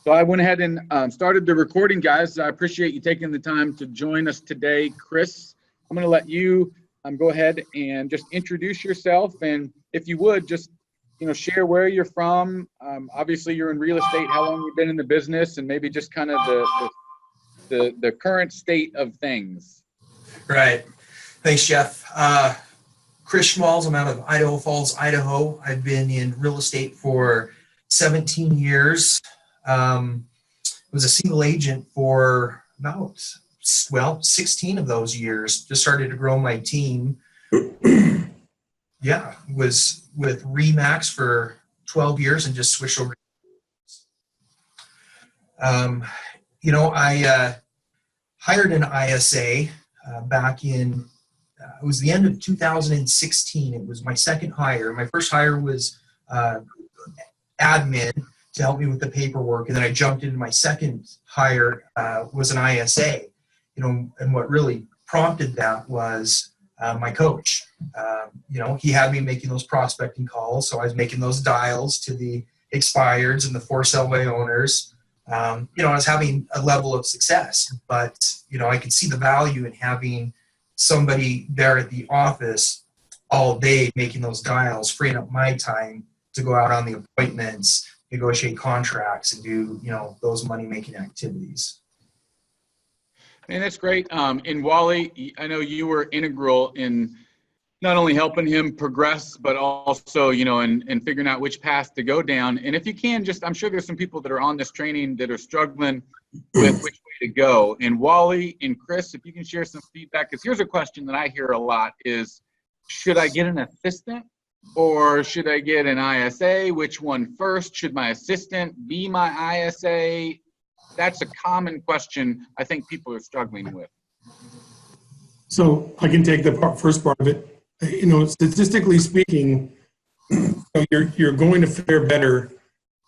So I went ahead and started the recording, guys. I appreciate you taking the time to join us today. Chris, I'm going to let you go ahead and just introduce yourself. And if you would, just share where you're from. Obviously, you're in real estate, how long you've been in the business, and maybe just kind of the current state of things. Right. Thanks, Jeff. Chris Schmalz. I'm out of Idaho Falls, Idaho. I've been in real estate for 17 years. I was a single agent for about, 16 of those years. Just started to grow my team. Yeah, was with Remax for 12 years and just switched over. I hired an ISA back in, it was the end of 2016. It was my second hire. My first hire was admin to help me with the paperwork. And then I jumped into my second hire, was an ISA, and what really prompted that was my coach. He had me making those prospecting calls. So I was making those dials to the expireds and the for sale by owners. I was having a level of success, but, I could see the value in having somebody there at the office all day making those dials, freeing up my time to go out on the appointments, negotiate contracts, and do, those money-making activities. And that's great. And Wally, I know you were integral in not only helping him progress, but also, in figuring out which path to go down. And if you can, I'm sure there's some people that are on this training that are struggling with which way to go. And Wally and Chris, if you can share some feedback, because here's a question that I hear a lot is, should I get an assistant or should I get an ISA? Which one first? Should my assistant be my ISA? That's a common question I think people are struggling with. So I can take the first part of it. Statistically speaking, you're going to fare better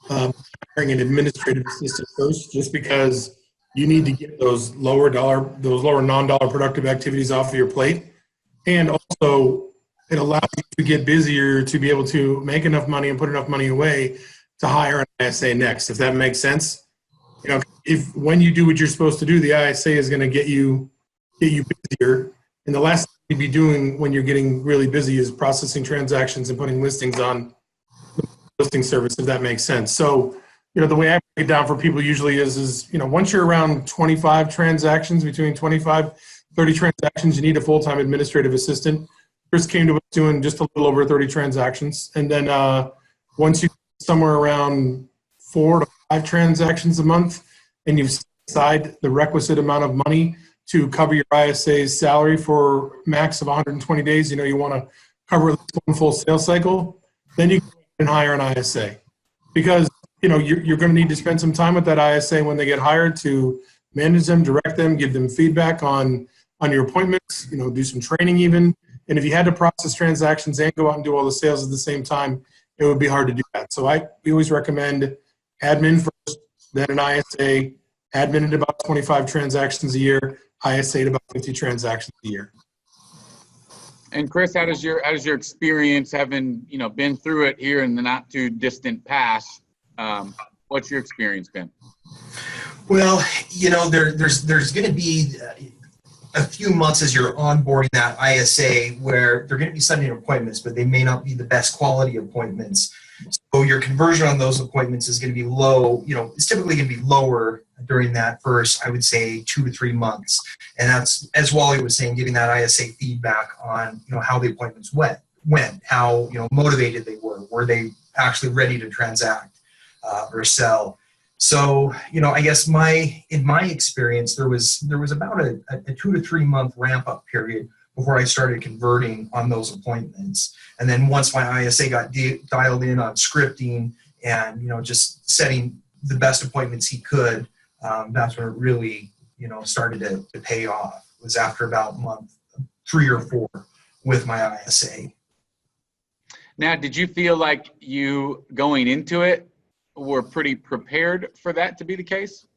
hiring an administrative assistant first, just because you need to get those lower non-dollar productive activities off of your plate. And also it allows you to get busier to be able to make enough money and put enough money away to hire an ISA next, if that makes sense. If when you do what you're supposed to do, the ISA is going to get you busier. And the last thing you'd be doing when you're getting really busy is processing transactions and putting listings on the listing service, if that makes sense. So, the way I break it down for people usually is once you're around 25 transactions, between 25, 30 transactions, you need a full-time administrative assistant. Chris came to us doing just a little over 30 transactions. And then once you somewhere around 4 to 5 transactions a month, and you've set aside the requisite amount of money to cover your ISA's salary for max of 120 days, you want to cover at least one full sales cycle, then you can hire an ISA. Because, you're going to need to spend some time with that ISA when they get hired to manage them, direct them, give them feedback on your appointments, do some training even. And if you had to process transactions and go out and do all the sales at the same time, it would be hard to do that. So we always recommend admin first, then an ISA, admin at about 25 transactions a year, ISA at about 50 transactions a year. And Chris, how does your experience, having been through it here in the not too distant past? What's your experience been? Well, there's going to be a few months as you're onboarding that ISA where they're going to be setting appointments, but they may not be the best quality appointments. So your conversion on those appointments is going to be low. It's typically going to be lower during that first, I would say, 2 to 3 months. And that's, as Wally was saying, getting that ISA feedback on, how the appointments went, how, motivated they were they actually ready to transact or sell. So, I guess in my experience, there was about a 2 to 3 month ramp up period before I started converting on those appointments. And then once my ISA got dialed in on scripting and, just setting the best appointments he could, that's when it really, started to pay off. It was after about month 3 or 4 with my ISA. Now, did you feel like you going into it were pretty prepared for that to be the case?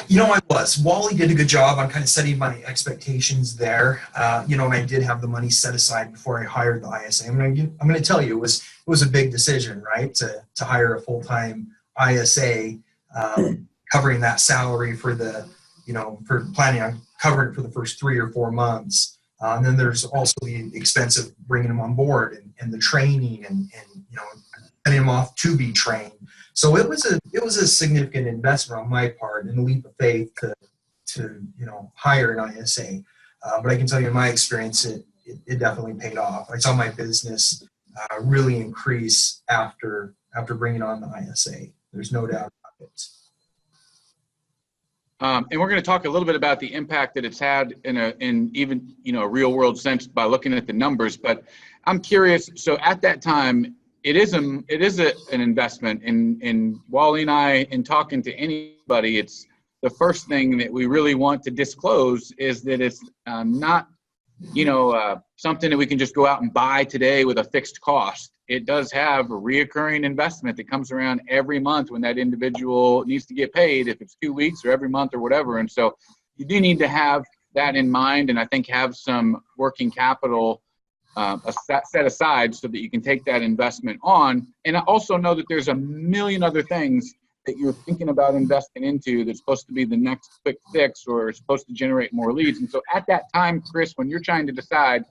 I was. Wally did a good job on kind of setting my expectations there. And I did have the money set aside before I hired the ISA. I'm going to tell you, it was a big decision, right? To hire a full-time ISA. covering that salary for for planning on covering for the first 3 or 4 months. And then there's also the expense of bringing them on board and the training and sending them off to be trained. So it was a significant investment on my part and a leap of faith to hire an ISA. But I can tell you in my experience, it definitely paid off. I saw my business really increase after bringing on the ISA. There's no doubt about it. And we're going to talk a little bit about the impact that it's had in even a real world sense by looking at the numbers. But I'm curious. So at that time, it is an investment. In Wally and I, in talking to anybody, it's the first thing that we really want to disclose is that it's not something that we can just go out and buy today with a fixed cost. It does have a reoccurring investment that comes around every month when that individual needs to get paid, if it's 2 weeks or every month or whatever. And so you do need to have that in mind, and I think have some working capital set aside so that you can take that investment on. And I also know that there's a million other things that you're thinking about investing into that's supposed to be the next quick fix or supposed to generate more leads. And so at that time, Chris, when you're trying to decide,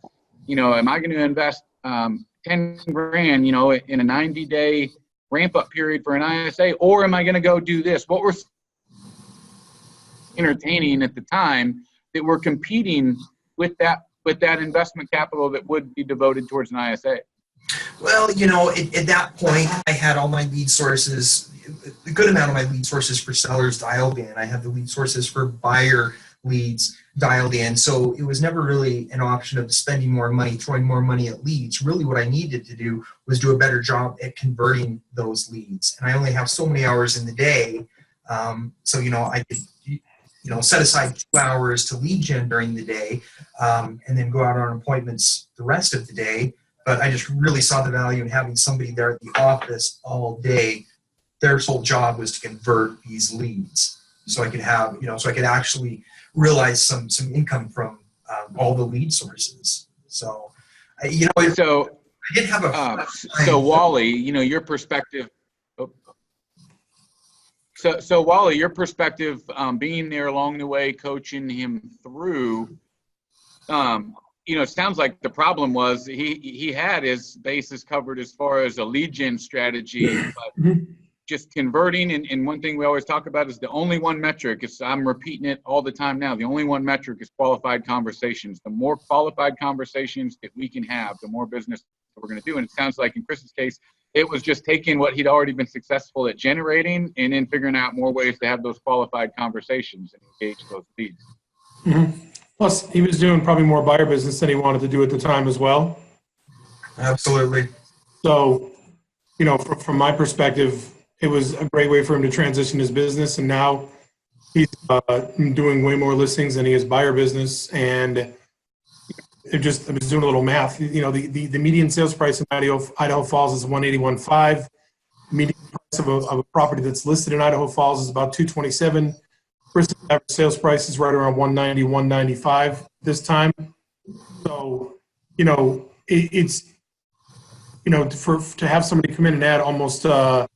am I going to invest 10 grand, in a 90-day ramp-up period for an ISA, or am I going to go do this? What we're entertaining at the time that we're competing with that investment capital that would be devoted towards an ISA? Well, at that point, I had all my lead sources, a good amount of my lead sources for sellers dialed in. I have the lead sources for buyer leads dialed in. So it was never really an option of spending more money, throwing more money at leads. Really what I needed to do was do a better job at converting those leads. And I only have so many hours in the day. So, I could, set aside 2 hours to lead gen during the day, and then go out on appointments the rest of the day. But I just really saw the value in having somebody there at the office all day. Their sole job was to convert these leads. So I could have, so I could actually realize some income from all the lead sources. So, so I did have a. So Wally, your perspective. So Wally, your perspective, being there along the way, coaching him through, it sounds like the problem was he had his bases covered as far as a lead gen strategy, but just converting. And one thing we always talk about is the only one metric is, I'm repeating it all the time now, the only one metric is qualified conversations. The more qualified conversations that we can have, the more business that we're going to do. And it sounds like in Chris's case, it was just taking what he'd already been successful at generating and then figuring out more ways to have those qualified conversations and engage those leads. Mm-hmm. Plus, he was doing probably more buyer business than he wanted to do at the time as well. Absolutely. So, from my perspective, it was a great way for him to transition his business. And now he's doing way more listings than he is buyer business. And I was doing a little math. The median sales price in Idaho Falls is $181,500. The median price of a property that's listed in Idaho Falls is about $227,000. First average sales price is right around $190,000, $195,000 this time. So, it's to have somebody come in and add almost 40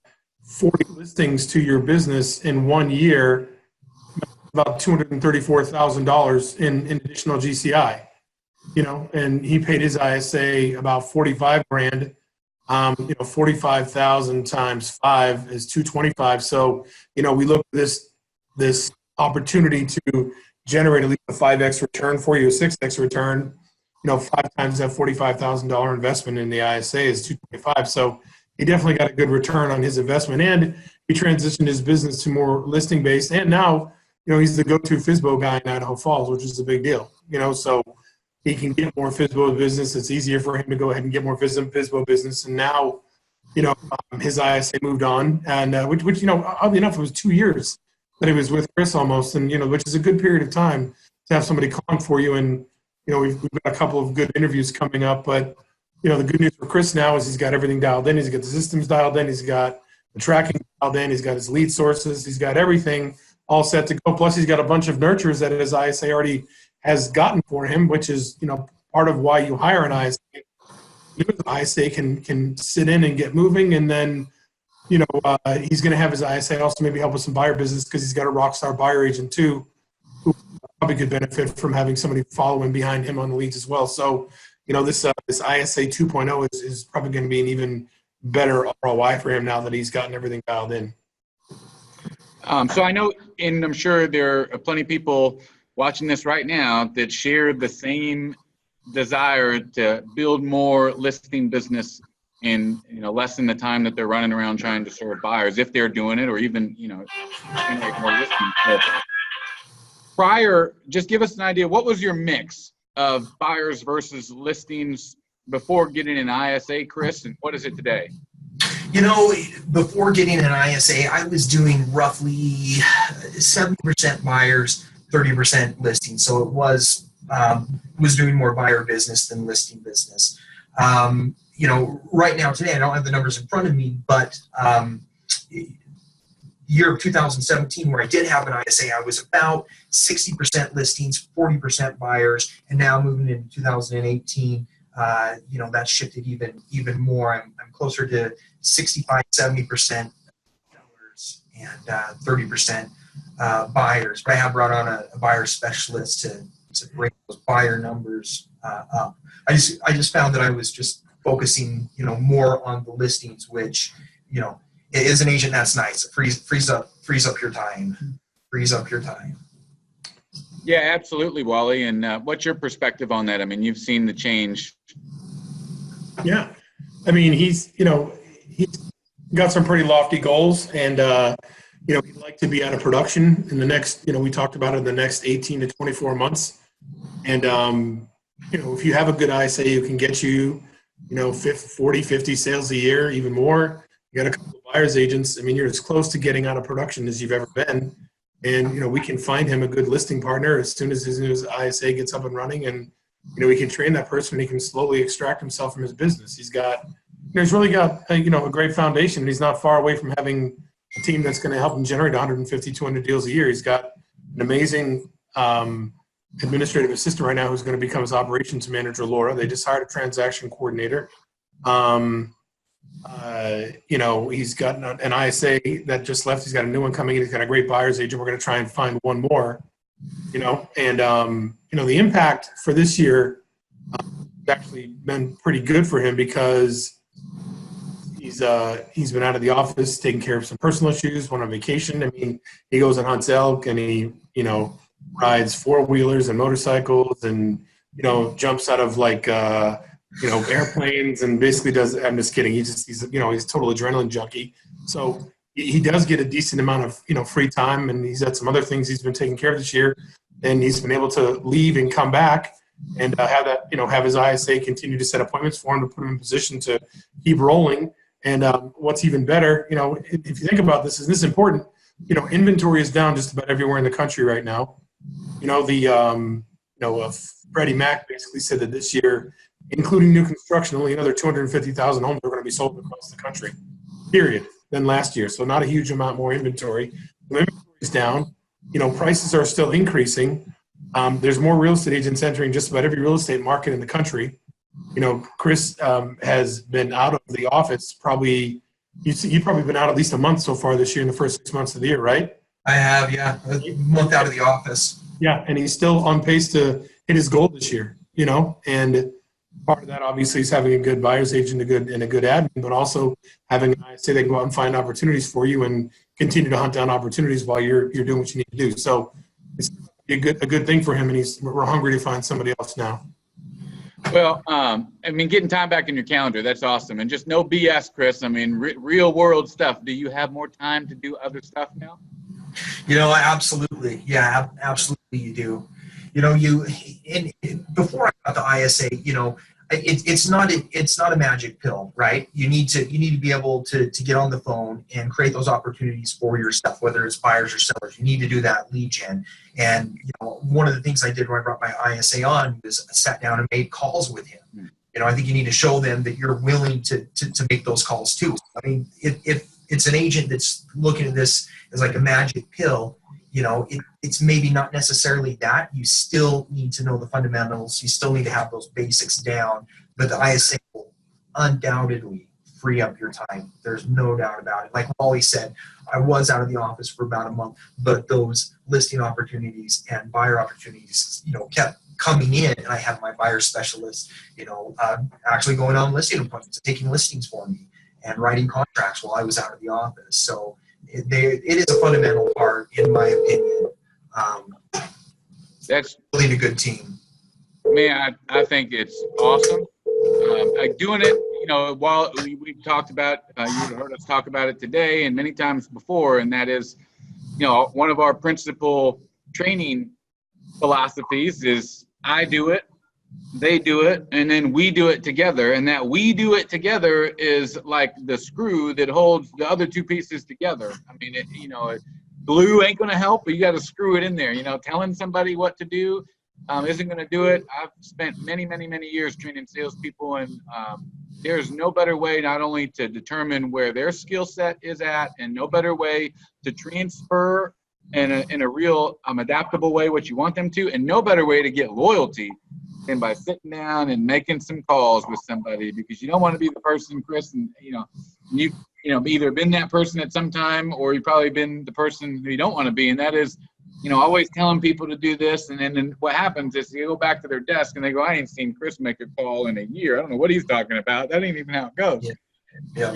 listings to your business in 1 year, about $234,000 in additional GCI. And he paid his ISA about $45,000. 45,000 times 5 is 225. So, we look at this opportunity to generate at least a 5x return for you, a 6x return. 5 times that $45,000 investment in the ISA is 225. So he definitely got a good return on his investment, and he transitioned his business to more listing based. And now, he's the go-to FSBO guy in Idaho Falls, which is a big deal. So he can get more FSBO business. It's easier for him to go ahead and get more FSBO business. And now, his ISA moved on, and which oddly enough, it was 2 years that he was with Chris almost, and which is a good period of time to have somebody calm for you. And we've got a couple of good interviews coming up, but the good news for Chris now is he's got everything dialed in. He's got the systems dialed in. He's got the tracking dialed in. He's got his lead sources. He's got everything all set to go. Plus, he's got a bunch of nurtures that his ISA already has gotten for him, which is part of why you hire an ISA. The ISA can sit in and get moving, and then He's going to have his ISA also maybe help with some buyer business because he's got a rock star buyer agent too, who probably could benefit from having somebody following behind him on the leads as well. So, this ISA 2.0 is probably going to be an even better ROI for him now that he's gotten everything dialed in. So I know, and I'm sure there are plenty of people watching this right now that share the same desire to build more listing business in lessen the time that they're running around trying to serve buyers, if they're doing it, or even generate more listings. So just give us an idea. What was your mix of buyers versus listings before getting an ISA, Chris, and what is it today? Before getting an ISA, I was doing roughly 70% buyers, 30% listings. So it was doing more buyer business than listing business. Right now, today, I don't have the numbers in front of me, but year of 2017, where I did have an ISA, I was about 60% listings, 40% buyers, and now moving into 2018, that's shifted even more. I'm closer to 65, 70% sellers and 30% buyers. But I have brought on a buyer specialist to bring those buyer numbers up. I just found that I was just focusing, more on the listings, which, as an agent, that's nice. It frees up your time. Yeah, absolutely, Wally. And what's your perspective on that? I mean, you've seen the change. Yeah, I mean, he's got some pretty lofty goals, and he'd like to be out of production in the next. We talked about it in the next 18 to 24 months, and if you have a good ISA, who can get you, 40, 50 sales a year, even more. You got a couple of buyers agents. I mean, you're as close to getting out of production as you've ever been. And, we can find him a good listing partner as soon as his ISA gets up and running. And, we can train that person and he can slowly extract himself from his business. He's really got, a great foundation. He's not far away from having a team that's going to help him generate 150, 200 deals a year. He's got an amazing administrative assistant right now who's going to become his operations manager, Laura. They just hired a transaction coordinator. He's got an ISA that just left. He's got a new one coming in. He's got a great buyer's agent. We're going to try and find one more, the impact for this year has actually been pretty good for him because he's been out of the office taking care of some personal issues, went on vacation. I mean, he goes and hunts elk and he, rides four-wheelers and motorcycles and, jumps out of airplanes and basically does. I'm just kidding. He's a total adrenaline junkie. So he does get a decent amount of, free time, and he's had some other things he's been taking care of this year, and he's been able to leave and come back and have his ISA continue to set appointments for him to put him in position to keep rolling. And what's even better, if you think about this, is important? Inventory is down just about everywhere in the country right now. Freddie Mac basically said that this year, including new construction, only another 250,000 homes are going to be sold across the country, period, than last year. So not a huge amount more inventory. The inventory is down. Prices are still increasing. There's more real estate agents entering just about every real estate market in the country. Chris has been out of the office probably. You've probably been out at least a month so far this year in the first 6 months of the year, right? I have, yeah, a month out of the office. Yeah, and he's still on pace to hit his goal this year. And part of that obviously is having a good buyer's agent, and a good admin, but also having an ISA that can go out and find opportunities for you and continue to hunt down opportunities while you're doing what you need to do. So it's a good thing for him, and we're hungry to find somebody else now. Well, getting time back in your calendar, that's awesome. And just no BS, Chris. I mean, real world stuff. Do you have more time to do other stuff now? Absolutely. Yeah, absolutely you do. Before I got the ISA, it's not a magic pill, right? You need to be able to get on the phone and create those opportunities for yourself, whether it's buyers or sellers. You need to do that lead gen. And one of the things I did when I brought my ISA on was I sat down and made calls with him. I think you need to show them that you're willing to make those calls too. I mean, if it's an agent that's looking at this as like a magic pill, it's maybe not necessarily that. You still need to know the fundamentals. You still need to have those basics down. But the ISA will undoubtedly free up your time. There's no doubt about it. Like Wally said, I was out of the office for about a month, but those listing opportunities and buyer opportunities, kept coming in, and I had my buyer specialist, actually going on listing appointments, taking listings for me, and writing contracts while I was out of the office. So it is a fundamental part, in my opinion. That's building a good team. Man, I think it's awesome. Like doing it, while we've talked about, you've heard us talk about it today and many times before, and that is, one of our principal training philosophies is I do it, they do it, and then we do it together. And that we do it together is like the screw that holds the other two pieces together. I mean, glue ain't going to help, but you got to screw it in there. Telling somebody what to do isn't going to do it. I've spent many, many, many years training salespeople, and there's no better way not only to determine where their skill set is at, and no better way to transfer in a real adaptable way what you want them to, and no better way to get loyalty than by sitting down and making some calls with somebody, because you don't want to be the person, Chris, and you've either been that person at some time, or you've probably been the person who you don't want to be, and that is always telling people to do this, and then what happens is you go back to their desk and they go, I ain't seen Chris make a call in a year. I don't know what he's talking about. That ain't even how it goes. Yeah.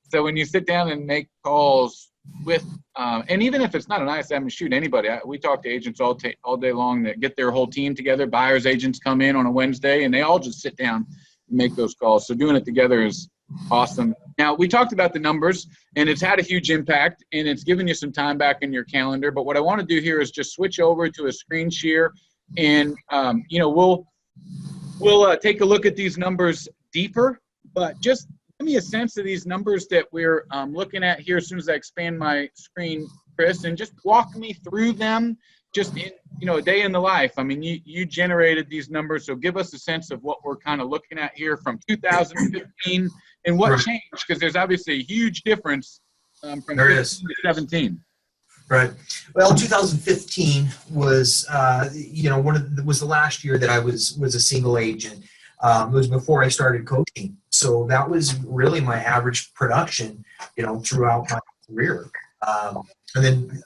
So when you sit down and make calls with, and even if it's not an ISM, shoot, anybody. We talk to agents all day long that get their whole team together. Buyers agents come in on a Wednesday, and they all just sit down and make those calls. So doing it together is awesome. Now, we talked about the numbers, and it's had a huge impact, and it's given you some time back in your calendar. But what I want to do here is just switch over to a screen share, and we'll take a look at these numbers deeper. But just give me a sense of these numbers that we're looking at here as soon as I expand my screen, Chris, and just walk me through them. Just in a day in the life. I mean, you generated these numbers, so give us a sense of what we're kind of looking at here from 2015 and what changed, because there's obviously a huge difference from 15 to 17. Right. Well, 2015 was was the last year that I was a single agent. It was before I started coaching, so that was really my average production, throughout my career, and then.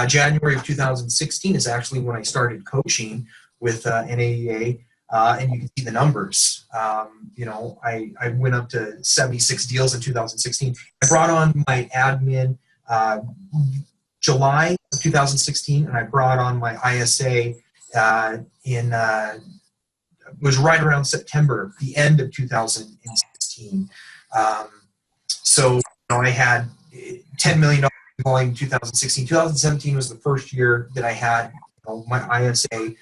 January of 2016 is actually when I started coaching with NAEA, and you can see the numbers. I went up to 76 deals in 2016. I brought on my admin July of 2016, and I brought on my ISA was right around September, the end of 2016. So I had $10 million volume in 2016. 2017 was the first year that I had my ISA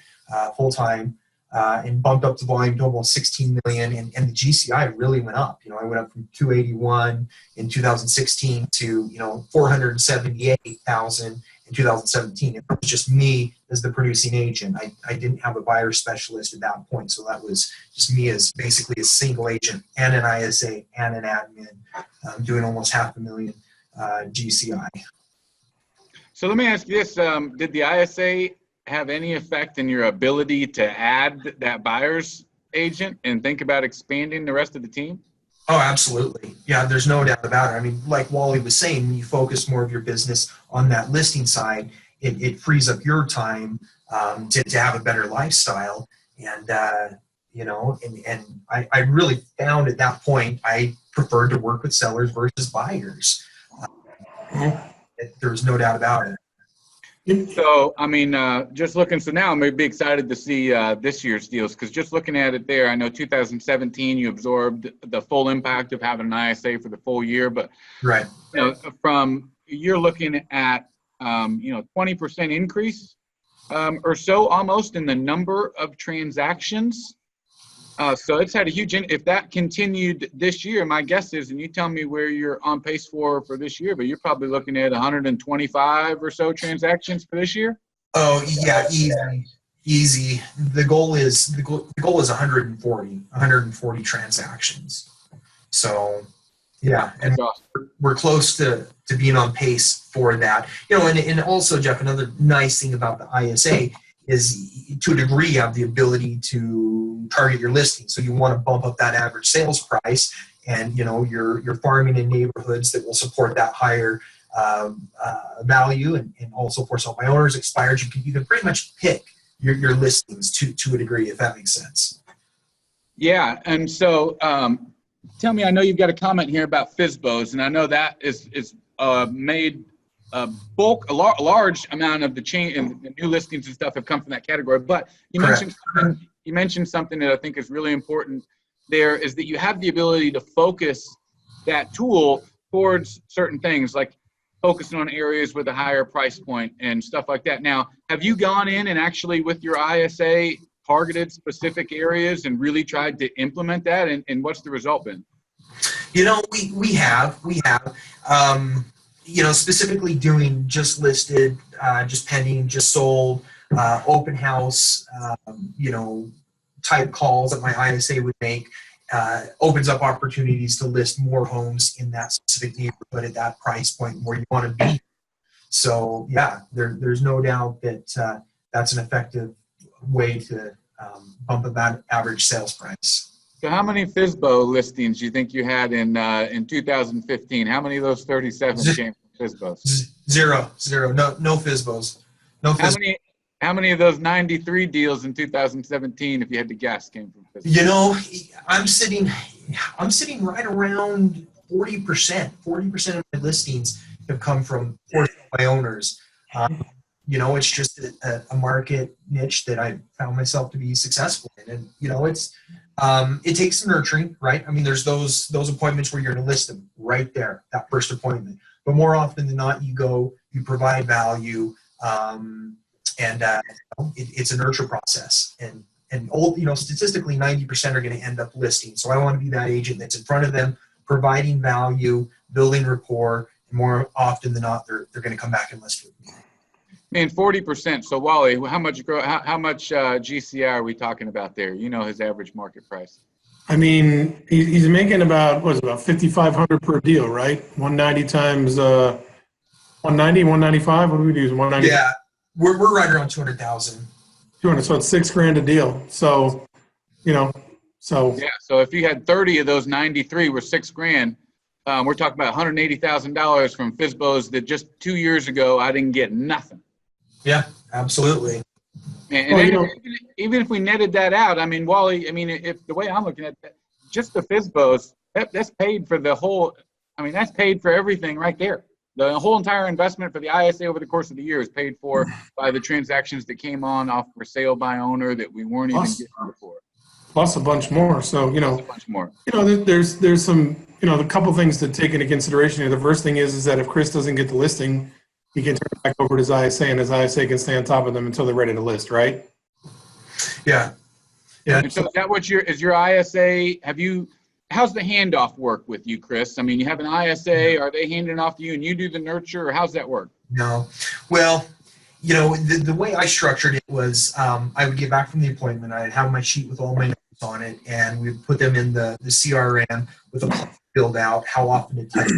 full-time and bumped up the volume to almost 16 million, and the GCI really went up. I went up from 281 in 2016 to 478,000 in 2017. It was just me as the producing agent. I didn't have a buyer specialist at that point, so that was just me as basically a single agent and an ISA and an admin, doing almost $500,000 GCI. So let me ask you this. Did the ISA have any effect in your ability to add that buyer's agent and think about expanding the rest of the team? Oh, absolutely. Yeah, there's no doubt about it. I mean, like Wally was saying, when you focus more of your business on that listing side, it frees up your time to have a better lifestyle. And, and I really found at that point, I preferred to work with sellers versus buyers. There's no doubt about it. So, I mean, just looking, so now I'm going to be excited to see this year's deals, because just looking at it there, I know 2017 you absorbed the full impact of having an ISA for the full year, but right, you're looking at 20% increase or so almost in the number of transactions. So it's had a huge, if that continued this year, my guess is, and you tell me where you're on pace for this year, but you're probably looking at 125 or so transactions for this year. Oh yeah, easy. The goal is 140 transactions. So yeah, and awesome. We're close to being on pace for that. And also, Jeff, another nice thing about the ISA is, to a degree, you have the ability to target your listing. So you want to bump up that average sales price, and you're farming in neighborhoods that will support that higher value, and also for some my owners expired, you can pretty much pick your listings to a degree, if that makes sense. Yeah, and so tell me, I know you've got a comment here about FSBOs, and I know that is made a large amount of the change and the new listings and stuff have come from that category. But you mentioned something that I think is really important. There is that you have the ability to focus that tool towards certain things, like focusing on areas with a higher price point and stuff like that. Now, have you gone in and actually with your ISA targeted specific areas and really tried to implement that? And what's the result been? We have, specifically doing just listed, just pending, just sold, open house, type calls that my ISA would make, opens up opportunities to list more homes in that specific neighborhood at that price point where you want to be. So yeah, there's no doubt that that's an effective way to bump up that average sales price. So how many FSBO listings do you think you had in 2015? How many of those 37 came from FSBOs? Zero. No FSBOs. No FSBOs. How many of those 93 deals in 2017, if you had to guess, came from FSBOs? I'm sitting right around 40%. 40% of my listings have come from my owners. It's just a market niche that I found myself to be successful in. And, it takes some nurturing, right? I mean, there's those appointments where you're going to list them right there, that first appointment. But more often than not, you provide value, it's a nurture process. And statistically, 90% are going to end up listing. So I want to be that agent that's in front of them, providing value, building rapport, and more often than not, they're going to come back and list with me. Man, 40%. So Wally, how much GCI are we talking about there? His average market price. I mean, he's making about $5,500 per deal, right? 190 times 190, 195. What do we do? 190. Yeah, we're right around 200,000. 200. So it's $6,000 a deal. So, yeah. So if you had 30 of those 93 were $6,000, we're talking about $180,000 from FSBOs that just 2 years ago I didn't get nothing. Yeah, absolutely. And even if we netted that out, I mean, Wally, if the way I'm looking at that, just the FSBOs, that's paid for the whole. That's paid for everything right there. The whole entire investment for the ISA over the course of the year is paid for by the transactions that came off for sale by owner that we weren't even getting before. Plus a bunch more. So a bunch more. There's some a couple things to take into consideration here. The first thing is that if Chris doesn't get the listing, he can turn it back over to his ISA, and his ISA can stay on top of them until they're ready to list, right? Yeah. And so is that what your ISA? How's the handoff work with you, Chris? You have an ISA. Are they handing off to you, and you do the nurture, or how's that work? No. Well, the way I structured it was I would get back from the appointment. I'd have my sheet with all my notes on it, and we'd put them in the CRM with a build out, how often it takes,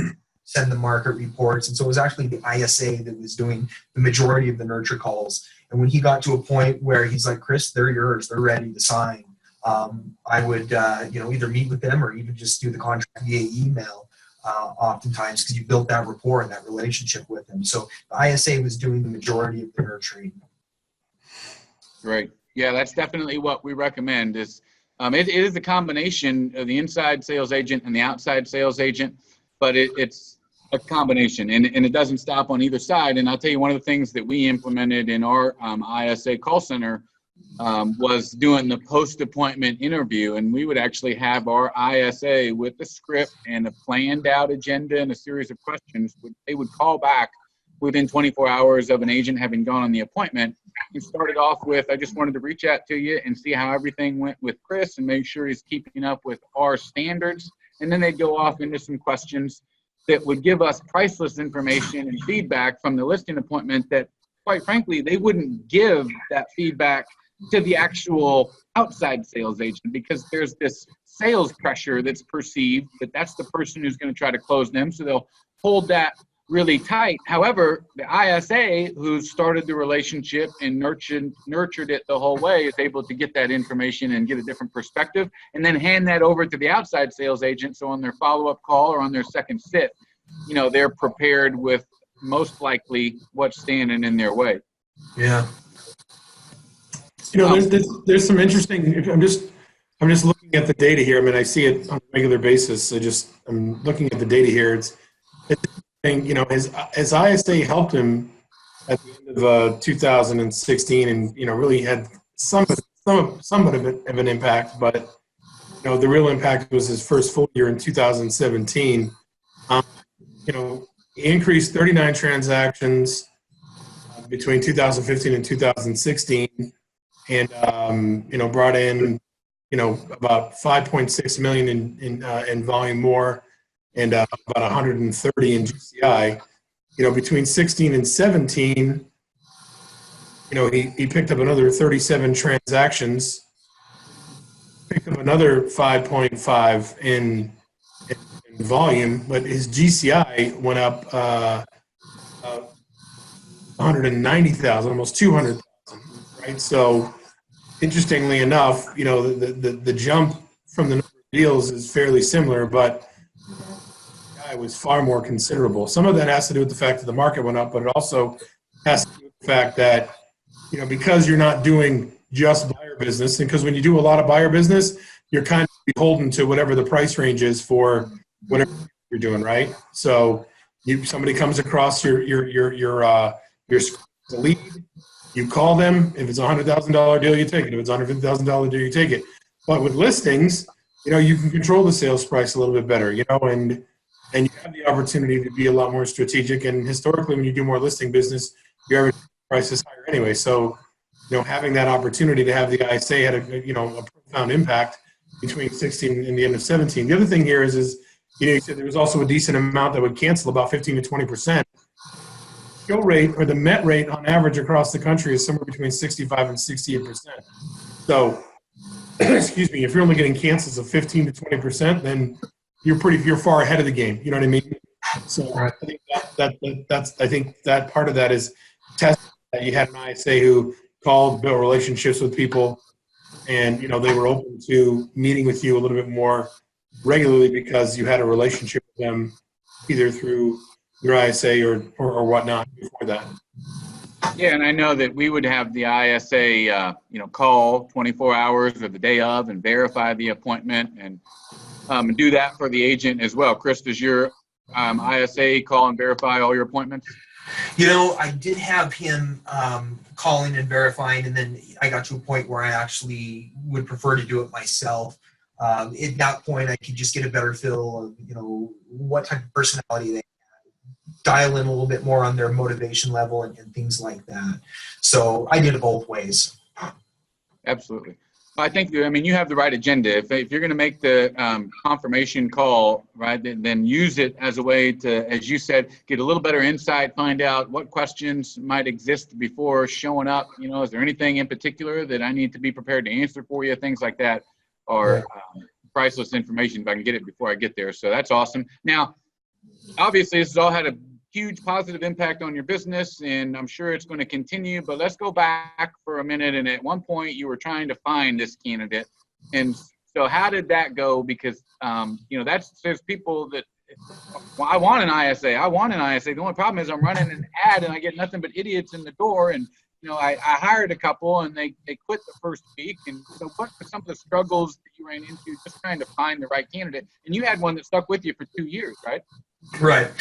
send the market reports. And so it was actually the ISA that was doing the majority of the nurture calls. And when he got to a point where he's like, Chris, they're yours, they're ready to sign, I would either meet with them or even just do the contract via email oftentimes, because you built that rapport and that relationship with them. So the ISA was doing the majority of the nurturing. Great. Yeah, that's definitely what we recommend. Is it is a combination of the inside sales agent and the outside sales agent, but it's a combination, and it doesn't stop on either side. And I'll tell you, one of the things that we implemented in our ISA call center was doing the post-appointment interview, and we would actually have our ISA with the script and a planned out agenda and a series of questions. They would call back within 24 hours of an agent having gone on the appointment and started off with, I just wanted to reach out to you and see how everything went with Chris and make sure he's keeping up with our standards. And then they'd go off into some questions that would give us priceless information and feedback from the listing appointment that, quite frankly, they wouldn't give that feedback to the actual outside sales agent, because there's this sales pressure that's perceived that that's the person who's going to try to close them. So they'll hold that really tight. However, the ISA, who started the relationship and nurtured it the whole way, is able to get that information and get a different perspective, and then hand that over to the outside sales agent. So on their follow-up call or on their second sit, they're prepared with most likely what's standing in their way. Yeah. There's some interesting. I'm just looking at the data here. I mean, I see it on a regular basis. I'm looking at the data here. It's as ISA helped him at the end of 2016, and really had somewhat of an impact. But the real impact was his first full year in 2017. He increased 39 transactions between 2015 and 2016, and brought in about 5.6 million in volume more, and about 130 in GCI. Between 16 and 17, he picked up another 37 transactions, picked up another 5.5 in volume, but his GCI went up 190,000, almost 200,000, right? So, interestingly enough, the jump from the number of deals is fairly similar, but it was far more considerable. Some of that has to do with the fact that the market went up, but it also has to do with the fact that, because you're not doing just buyer business, and because when you do a lot of buyer business, you're kind of beholden to whatever the price range is for whatever you're doing, right? So somebody comes across your lead, you call them. If it's a $100,000 deal, you take it. If it's a $150,000 deal, you take it. But with listings, you can control the sales price a little bit better, and you have the opportunity to be a lot more strategic. And historically, when you do more listing business, your average price is higher anyway. So, having that opportunity to have the ISA had a profound impact between 16 and the end of 17. The other thing here is you said there was also a decent amount that would cancel, about 15 to 20%. Kill rate, or the MET rate on average across the country, is somewhere between 65 and 68%. So, excuse me, if you're only getting cancels of 15 to 20%, then you're far ahead of the game. You know what I mean? So I think I think that part of that is testing that you had an ISA who called, built relationships with people, and they were open to meeting with you a little bit more regularly because you had a relationship with them either through your ISA or whatnot before that. Yeah, and I know that we would have the ISA, call 24 hours or the day of and verify the appointment, and do that for the agent as well. Chris, does your ISA call and verify all your appointments? I did have him calling and verifying, and then I got to a point where I actually would prefer to do it myself. At that point, I could just get a better feel of, what type of personality they have, dial in a little bit more on their motivation level and things like that. So I did it both ways. Absolutely. I think, you have the right agenda. If you're going to make the confirmation call, right, then use it as a way to, as you said, get a little better insight, find out what questions might exist before showing up. Is there anything in particular that I need to be prepared to answer for you? Things like that are priceless information if I can get it before I get there. So that's awesome. Now, obviously, this has all had a huge positive impact on your business, and I'm sure it's going to continue, but let's go back for a minute. And at one point you were trying to find this candidate, and so how did that go? Because there's people that, well, I want an ISA. The only problem is I'm running an ad and I get nothing but idiots in the door, and I hired a couple and they quit the first week. And so what were some of the struggles that you ran into just trying to find the right candidate? And you had one that stuck with you for 2 years, right? Right.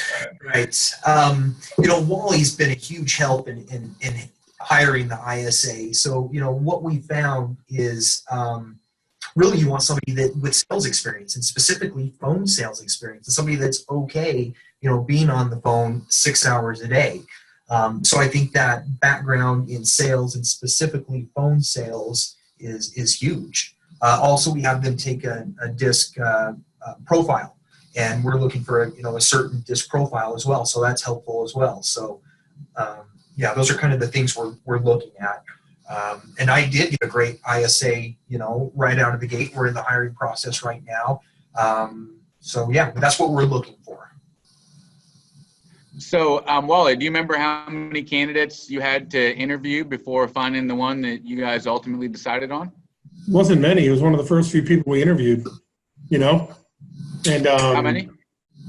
Wally's been a huge help in hiring the ISA. So, what we found is really you want somebody with sales experience, and specifically phone sales experience, and somebody that's okay, being on the phone 6 hours a day. So I think that background in sales, and specifically phone sales, is huge. Also, we have them take a DISC profile. And we're looking for a certain DISC profile as well, so that's helpful as well. So, those are kind of the things we're looking at. And I did get a great ISA, right out of the gate. We're in the hiring process right now. So that's what we're looking for. So, Wally, do you remember how many candidates you had to interview before finding the one that you guys ultimately decided on? Wasn't many. It was one of the first few people we interviewed, you know? And How many?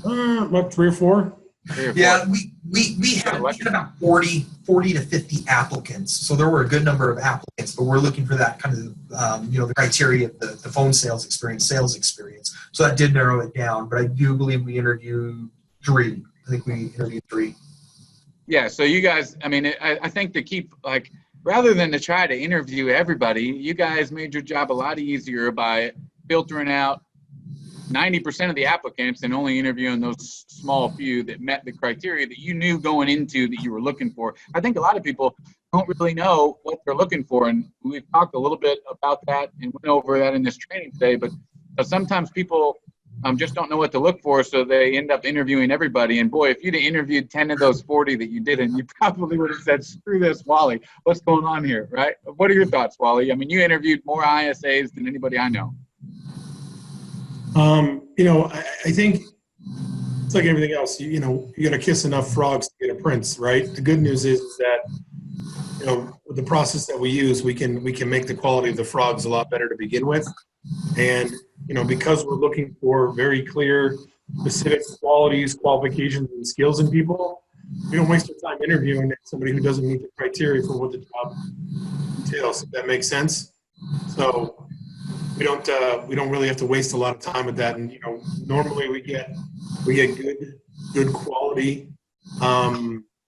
what, 3 or 4? 3 or 4? Yeah, we had about 40 to 50 applicants. So there were a good number of applicants, but we're looking for that kind of, the criteria of the phone sales experience. So that did narrow it down, but I do believe we interviewed 3. I think we interviewed 3. Yeah, so you guys, I mean, I think to keep, like, rather than to try to interview everybody, you guys made your job a lot easier by filtering out 90% of the applicants and only interviewing those small few that met the criteria that you knew going into that you were looking for. I think a lot of people don't really know what they're looking for, and we've talked a little bit about that and went over that in this training today, but sometimes people just don't know what to look for, so they end up interviewing everybody. And boy, if you'd have interviewed 10 of those 40 that you didn't, you probably would have said, screw this, Wally, what's going on here, right? What are your thoughts, Wally? I mean, you interviewed more ISAs than anybody I know. I think it's like everything else. You got to kiss enough frogs to get a prince, right? The good news is that, with the process that we use, we can make the quality of the frogs a lot better to begin with. And, because we're looking for very clear, specific qualities, qualifications, and skills in people, we don't waste our time interviewing somebody who doesn't meet the criteria for what the job entails, if that makes sense. So we don't really have to waste a lot of time with that. And, normally we get good quality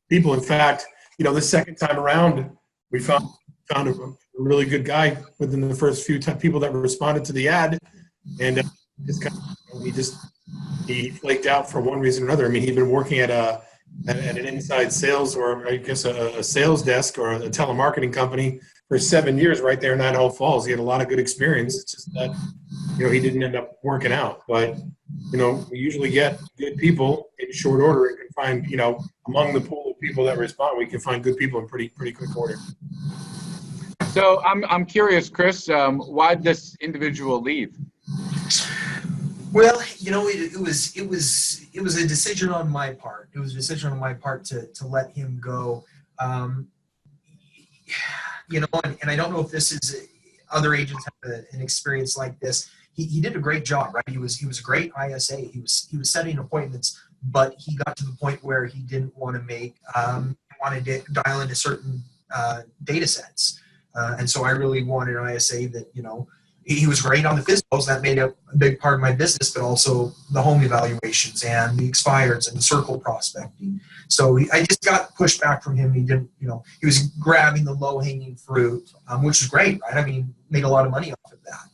people. In fact, the second time around, we found a really good guy within the first few people that responded to the ad, and he flaked out for one reason or another. I mean, he'd been working at an inside sales, or I guess a sales desk or a telemarketing company for 7 years right there in Idaho Falls. He had a lot of good experience. It's just that, he didn't end up working out. But, we usually get good people in short order and can find, among the pool of people that respond, we can find good people in pretty quick order. So I'm curious, Chris, why'd this individual leave? Well, it was a decision on my part. It was a decision on my part to let him go. And I don't know if this is other agents have an experience like this. He did a great job, right? He was a great ISA. He was setting appointments, but he got to the point where he didn't want to wanted to dial into certain data sets. And so I really wanted an ISA that, he was great on the physicals. That made up a big part of my business, but also the home evaluations and the expireds and the circle prospecting. So I just got pushed back from him. He didn't, he was grabbing the low-hanging fruit, which is great, right? I mean, made a lot of money off of that.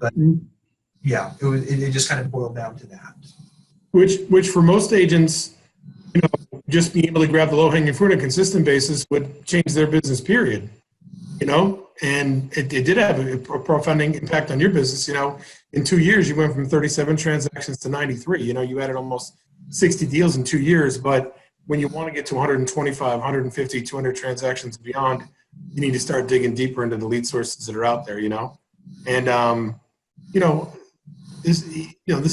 But yeah, it just kind of boiled down to that. Which for most agents, just being able to grab the low-hanging fruit on a consistent basis would change their business, period. And it did have a profound impact on your business. In 2 years, you went from 37 transactions to 93. You added almost 60 deals in 2 years. But when you want to get to 125, 150, 200 transactions and beyond, you need to start digging deeper into the lead sources that are out there, And, this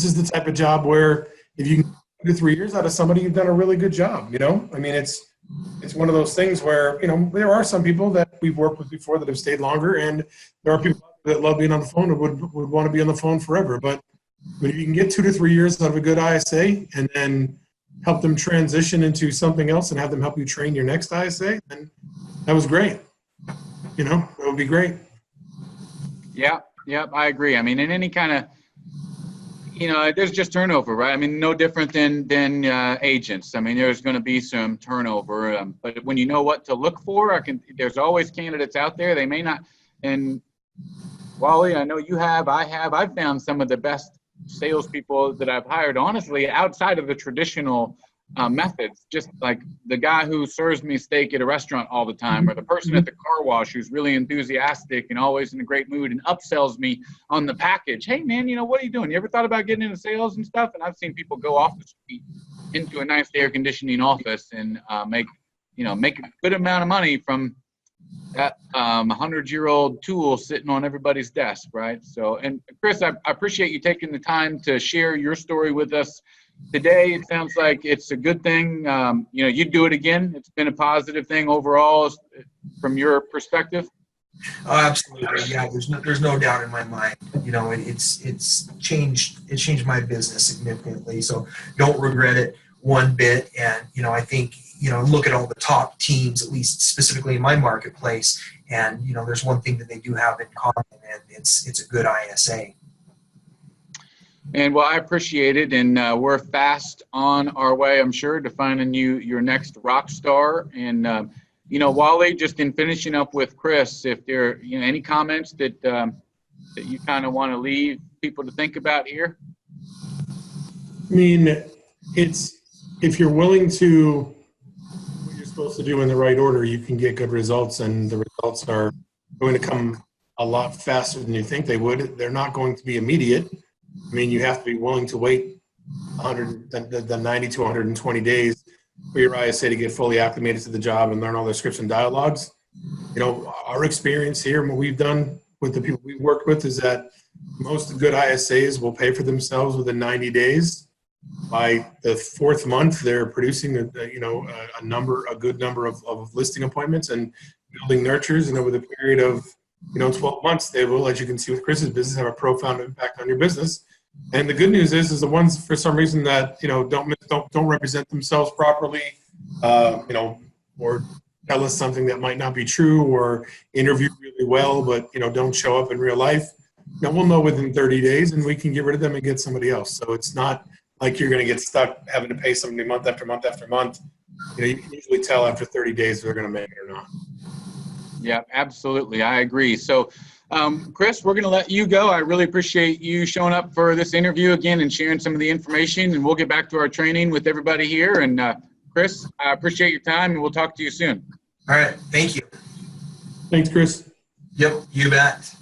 is the type of job where if you can do 3 years out of somebody, you've done a really good job, I mean, it's one of those things where, there are some people that we've worked with before that have stayed longer, and there are people that love being on the phone and would want to be on the phone forever. But if you can get 2 to 3 years out of a good ISA and then help them transition into something else and have them help you train your next ISA, then that was great. It would be great. Yeah, I agree. I mean, in any kind of, there's just turnover, right? I mean, no different than agents. I mean, there's going to be some turnover, but when you know what to look for, there's always candidates out there. They may not. And Wally, I know you have. I've found some of the best salespeople that I've hired, honestly, outside of the traditional methods. Just like the guy who serves me steak at a restaurant all the time, or the person at the car wash who's really enthusiastic and always in a great mood and upsells me on the package. Hey man, what are you doing? You ever thought about getting into sales and stuff? And I've seen people go off the street into a nice air conditioning office and make a good amount of money from that 100-year-old tool sitting on everybody's desk, right? So, and Chris, I appreciate you taking the time to share your story with us. today it sounds like it's a good thing. You'd do it again. It's been a positive thing overall from your perspective. Oh, absolutely. Yeah, there's no doubt in my mind. It's changed my business significantly. So don't regret it one bit. And I think look at all the top teams, at least specifically in my marketplace, and there's one thing that they do have in common, and it's a good ISA. And well, I appreciate it, and we're fast on our way, I'm sure, to finding you your next rock star. And Wally, just in finishing up with Chris, if there are any comments that you kind of want to leave people to think about here. I mean, it's if you're willing to do what you're supposed to do in the right order, you can get good results, and the results are going to come a lot faster than you think they would. They're not going to be immediate. I mean, you have to be willing to wait the 90 to 120 days for your ISA to get fully acclimated to the job and learn all their scripts and dialogues. Our experience here and what we've done with the people we've worked with is that most good ISAs will pay for themselves within 90 days. By the fourth month, they're producing a good number of listing appointments and building nurtures, and over the period of 12 months, they will, as you can see with Chris's business, have a profound impact on your business. And the good news is the ones for some reason that don't represent themselves properly, or tell us something that might not be true, or interview really well but don't show up in real life. We'll know within 30 days, and we can get rid of them and get somebody else. So it's not like you're going to get stuck having to pay somebody month after month after month. You can usually tell after 30 days if they're going to make it or not. Yeah, absolutely. I agree. So, Chris, we're going to let you go. I really appreciate you showing up for this interview again and sharing some of the information, and we'll get back to our training with everybody here. And Chris, I appreciate your time, and we'll talk to you soon. All right. Thank you. Thanks, Chris. Yep, you bet.